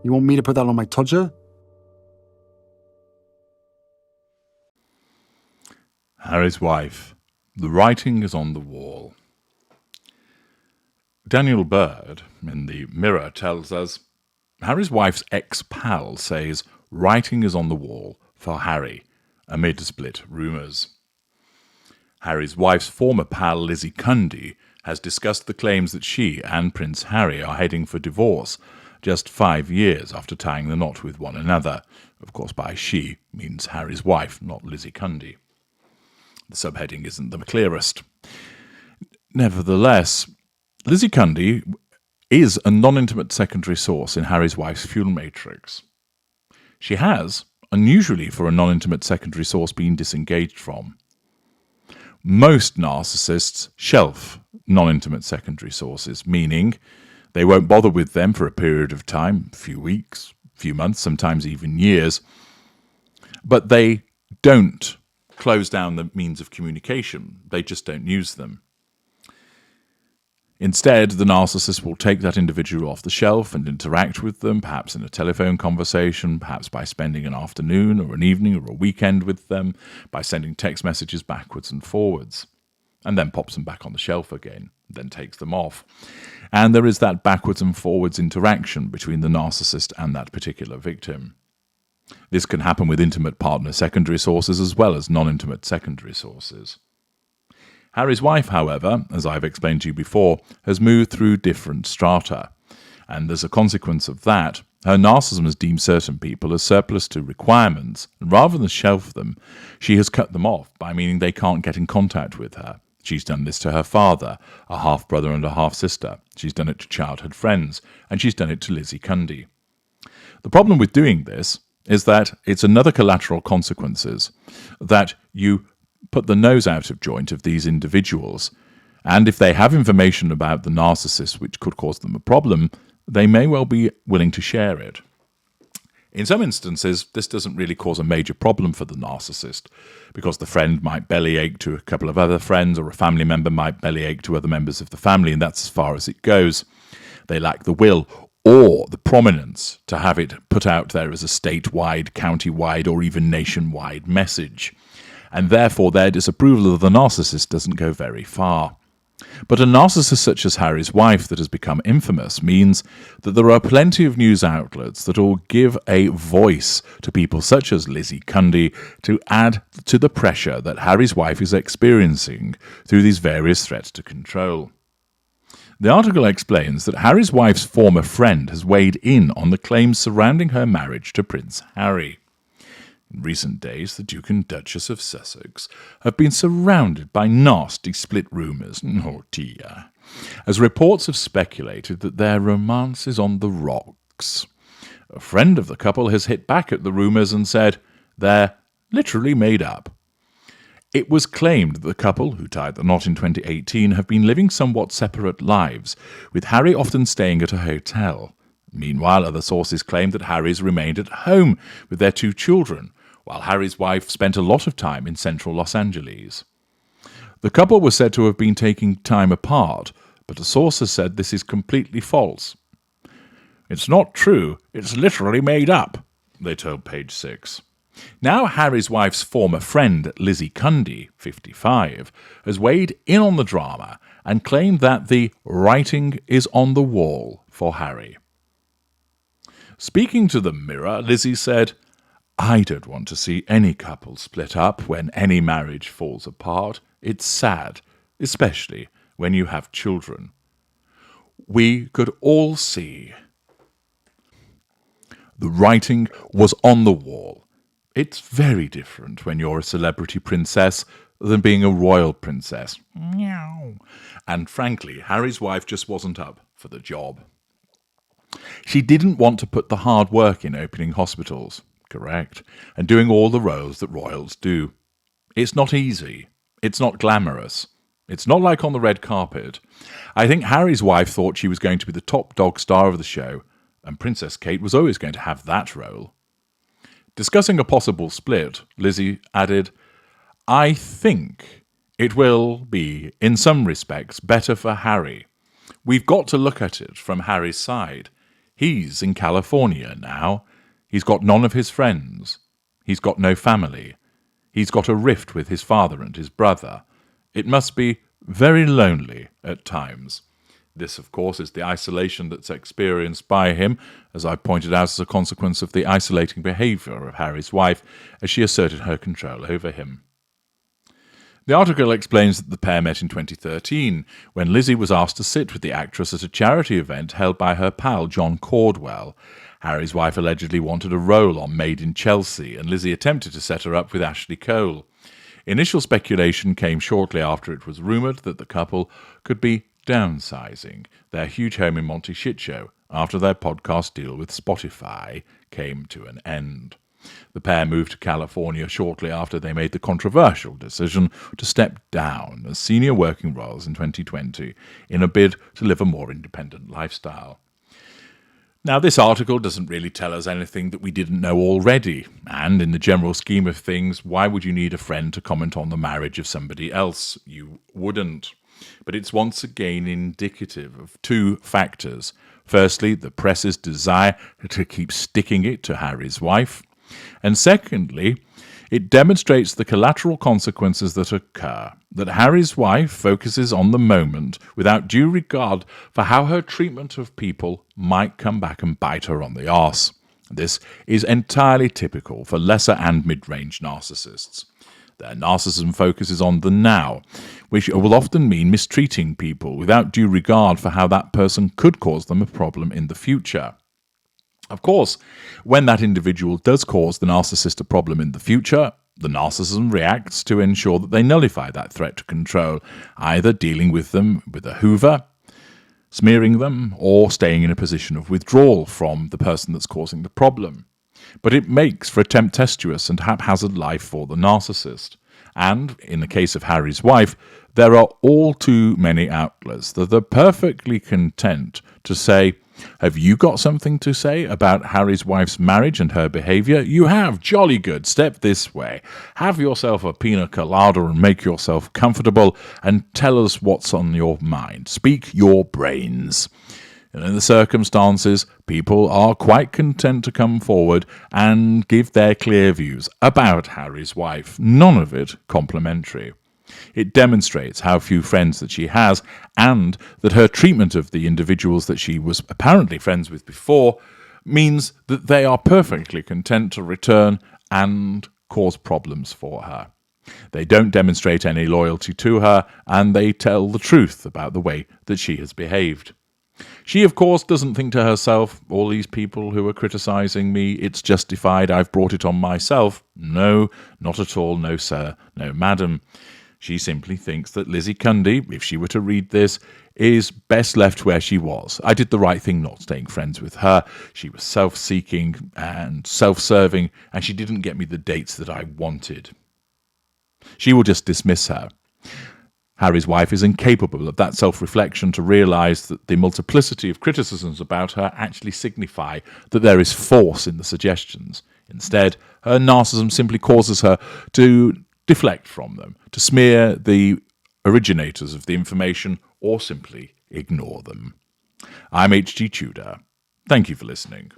You want me to put that on my Tudor? Harry's wife. The writing is on the wall. Daniel Bird, in the Mirror, tells us, Harry's wife's ex-pal says writing is on the wall for Harry, amid split rumours. Harry's wife's former pal, Lizzie Cundy, has discussed the claims that she and Prince Harry are heading for divorce just 5 years after tying the knot with one another. Of course, by she means Harry's wife, not Lizzie Cundy. The subheading isn't the clearest. Nevertheless, Lizzie Cundy is a non-intimate secondary source in Harry's wife's fuel matrix. She has, unusually for a non-intimate secondary source, been disengaged from. Most narcissists shelf non-intimate secondary sources, meaning they won't bother with them for a period of time, a few weeks, a few months, sometimes even years, but they don't close down the means of communication. They just don't use them. Instead, the narcissist will take that individual off the shelf and interact with them, perhaps in a telephone conversation, perhaps by spending an afternoon or an evening or a weekend with them, by sending text messages backwards and forwards, and then pops them back on the shelf again, then takes them off. And there is that backwards and forwards interaction between the narcissist and that particular victim. This can happen with intimate partner secondary sources as well as non-intimate secondary sources. Harry's wife, however, as I've explained to you before, has moved through different strata, and as a consequence of that, her narcissism has deemed certain people as surplus to requirements, and rather than shelf them, she has cut them off by meaning they can't get in contact with her. She's done this to her father, a half-brother and a half-sister. She's done it to childhood friends, and she's done it to Lizzie Cundy. The problem with doing this is that it's another collateral consequences, that you put the nose out of joint of these individuals, and if they have information about the narcissist which could cause them a problem, they may well be willing to share it. In some instances, this doesn't really cause a major problem for the narcissist, because the friend might bellyache to a couple of other friends, or a family member might bellyache to other members of the family, and that's as far as it goes. They lack the will or the prominence to have it put out there as a statewide, county-wide, or even nationwide message, and therefore their disapproval of the narcissist doesn't go very far. But a narcissist such as Harry's wife that has become infamous means that there are plenty of news outlets that will give a voice to people such as Lizzie Cundy to add to the pressure that Harry's wife is experiencing through these various threats to control. The article explains that Harry's wife's former friend has weighed in on the claims surrounding her marriage to Prince Harry. In recent days, the Duke and Duchess of Sussex have been surrounded by nasty split rumours, oh dear, as reports have speculated that their romance is on the rocks. A friend of the couple has hit back at the rumours and said they're literally made up. It was claimed that the couple, who tied the knot in 2018, have been living somewhat separate lives, with Harry often staying at a hotel. Meanwhile, other sources claimed that Harry's remained at home with their 2 children, while Harry's wife spent a lot of time in central Los Angeles. The couple was said to have been taking time apart, but a source has said this is completely false. It's not true, it's literally made up, they told Page 6. Now Harry's wife's former friend, Lizzie Cundy, 55, has weighed in on the drama and claimed that the writing is on the wall for Harry. Speaking to the Mirror, Lizzie said, "I don't want to see any couple split up when any marriage falls apart. It's sad, especially when you have children. We could all see the writing was on the wall. It's very different when you're a celebrity princess than being a royal princess. Meow." And frankly, Harry's wife just wasn't up for the job. She didn't want to put the hard work in opening hospitals, correct, and doing all the roles that royals do. It's not easy. It's not glamorous. It's not like on the red carpet. I think Harry's wife thought she was going to be the top dog star of the show, and Princess Kate was always going to have that role. Discussing a possible split, Lizzie added, "I think it will be, in some respects, better for Harry. We've got to look at it from Harry's side. He's in California now. He's got none of his friends. He's got no family. He's got a rift with his father and his brother. It must be very lonely at times. This, of course, is the isolation that's experienced by him, as I pointed out, as a consequence of the isolating behaviour of Harry's wife as she asserted her control over him. The article explains that the pair met in 2013, when Lizzie was asked to sit with the actress at a charity event held by her pal John Caldwell. Harry's wife allegedly wanted a role on Made in Chelsea, and Lizzie attempted to set her up with Ashley Cole. Initial speculation came shortly after it was rumoured that the couple could be downsizing their huge home in Monty Shitshow after their podcast deal with Spotify came to an end. The pair moved to California shortly after they made the controversial decision to step down as senior working roles in 2020 in a bid to live a more independent lifestyle. Now, this article doesn't really tell us anything that we didn't know already, and in the general scheme of things, why would you need a friend to comment on the marriage of somebody else? You wouldn't. But it's once again indicative of two factors. Firstly, the press's desire to keep sticking it to Harry's wife. And secondly, it demonstrates the collateral consequences that occur, that Harry's wife focuses on the moment without due regard for how her treatment of people might come back and bite her on the arse. This is entirely typical for lesser and mid-range narcissists. Their narcissism focuses on the now, which will often mean mistreating people without due regard for how that person could cause them a problem in the future. Of course, when that individual does cause the narcissist a problem in the future, the narcissism reacts to ensure that they nullify that threat to control, either dealing with them with a hoover, smearing them, or staying in a position of withdrawal from the person that's causing the problem. But it makes for a tempestuous and haphazard life for the narcissist. And, in the case of Harry's wife, there are all too many outlets that are perfectly content to say, "Have you got something to say about Harry's wife's marriage and her behaviour? You have. Jolly good. Step this way. Have yourself a pina colada and make yourself comfortable and tell us what's on your mind. Speak your brains." And in the circumstances, people are quite content to come forward and give their clear views about Harry's wife, none of it complimentary. It demonstrates how few friends that she has, and that her treatment of the individuals that she was apparently friends with before means that they are perfectly content to return and cause problems for her. They don't demonstrate any loyalty to her, and they tell the truth about the way that she has behaved. She, of course, doesn't think to herself, all these people who are criticising me, it's justified, I've brought it on myself. No, not at all, no sir, no madam. She simply thinks that Lizzie Cundy, if she were to read this, is best left where she was. I did the right thing not staying friends with her. She was self-seeking and self-serving, and she didn't get me the dates that I wanted. She will just dismiss her. Harry's wife is incapable of that self-reflection to realise that the multiplicity of criticisms about her actually signify that there is force in the suggestions. Instead, her narcissism simply causes her to deflect from them, to smear the originators of the information, or simply ignore them. I'm H.G. Tudor. Thank you for listening.